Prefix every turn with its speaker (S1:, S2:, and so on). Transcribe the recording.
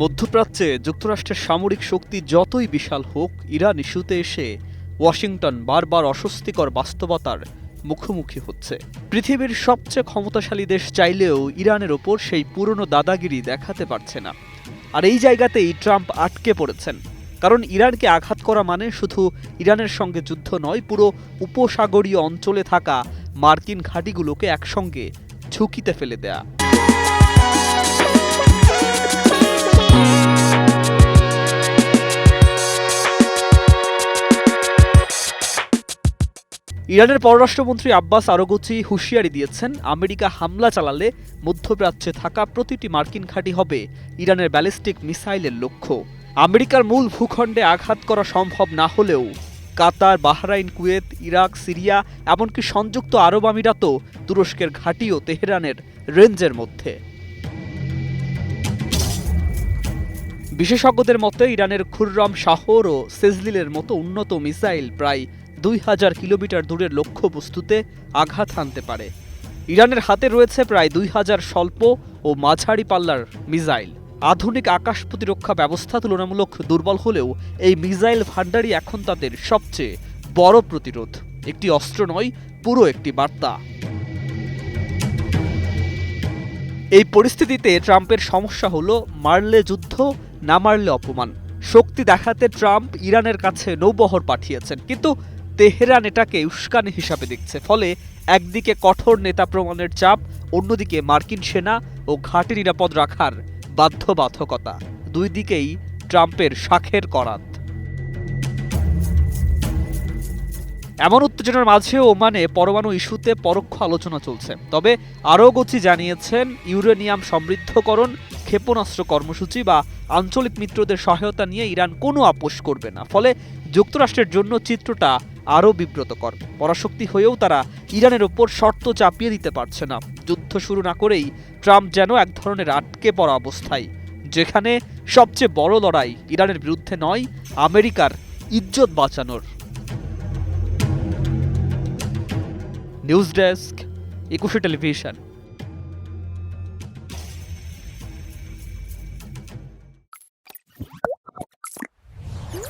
S1: মধ্যপ্রাচ্যে যুক্তরাষ্ট্রের সামরিক শক্তি যতই বিশাল হোক, ইরান ইস্যুতে এসে ওয়াশিংটন বারবার অস্বস্তিকর বাস্তবতার মুখোমুখি হচ্ছে। পৃথিবীর সবচেয়ে ক্ষমতাশালী দেশ চাইলেও ইরানের ওপর সেই পুরনো দাদাগিরি দেখাতে পারছে না। আর এই জায়গাতেই ট্রাম্প আটকে পড়েছেন। কারণ ইরানকে আঘাত করা মানে শুধু ইরানের সঙ্গে যুদ্ধ নয়, পুরো উপসাগরীয় অঞ্চলে থাকা মার্কিন ঘাঁটিগুলোকে একসঙ্গে ঝুঁকিতে ফেলে দেয়া। ইরানের পররাষ্ট্রমন্ত্রী আব্বাস আরাগচি হুঁশিয়ারি দিয়েছেন, আমেরিকা হামলা চালালে মধ্যপ্রাচ্যে থাকা প্রতিটি মার্কিন ঘাঁটি হবে ইরানের ব্যালিস্টিক মিসাইলের লক্ষ্য। আমেরিকার মূল ভূখণ্ডে আঘাত করা সম্ভব না হলেও কাতার, বাহরাইন, কুয়েত, ইরাক, সিরিয়া, এমনকি সংযুক্ত আরব আমিরাতও তুরস্কের ঘাঁটিও তেহরানের রেঞ্জের মধ্যে। বিশেষজ্ঞদের মতে ইরানের খুররম শাহর ও সেজলিলের মতো উন্নত মিসাইল প্রায় 2000 কিলোমিটার দূরের লক্ষ্যবস্তুতে আঘাত হানতে পারে। ইরানের হাতে রয়েছে প্রায় 2000 স্বল্প ও মাঝারি পাল্লার মিসাইল। আধুনিক আকাশ প্রতিরক্ষা ব্যবস্থা তুলনামূলক দুর্বল হলেও এই মিসাইল ভান্ডারই এখন তাদের সবচেয়ে বড় প্রতিরোধ। একটি অস্ত্র নয়, পুরো একটি বার্তা। এই পরিস্থিতিতে ট্রাম্পের সমস্যা হলো, মারলে যুদ্ধ, না মারলে অপমান। শক্তি দেখাতে ট্রাম্প ইরানের কাছে নৌবহর পাঠিয়েছেন, কিন্তু তেহরান এটাকে উস্কানি হিসাবে দেখছে। ফলে একদিকে কঠোর নেতা প্রমাণের চাপ, অন্যদিকে মার্কিন সেনা ও ঘাঁটি নিরাপদ রাখার বাধ্যবাধকতা। দুই দিকেই ট্রাম্পের শাখের করাত। এমন উত্তেজনার মাঝে ওমানে পরমাণু ইস্যুতে পরোক্ষ আলোচনা চলছে। তবে আরাগচি জানিয়েছেন, ইউরেনিয়াম সমৃদ্ধকরণ, ক্ষেপণাস্ত্র কর্মসূচি বা আঞ্চলিক মিত্রদের সহায়তা নিয়ে ইরান কোনো আপোষ করবে না। ফলে যুক্তরাষ্ট্রের জন্য চিত্রটা আরও বিব্রতকর। পরাশক্তি হয়েও তারা ইরানের ওপর শর্ত চাপিয়ে দিতে পারছে না। যুদ্ধ শুরু না করেই ট্রাম্প যেন এক ধরনের আটকে পড়া অবস্থায়, যেখানে সবচেয়ে বড় লড়াই ইরানের বিরুদ্ধে নয়, আমেরিকার ইজ্জত বাঁচানোর। News desk, 21 television.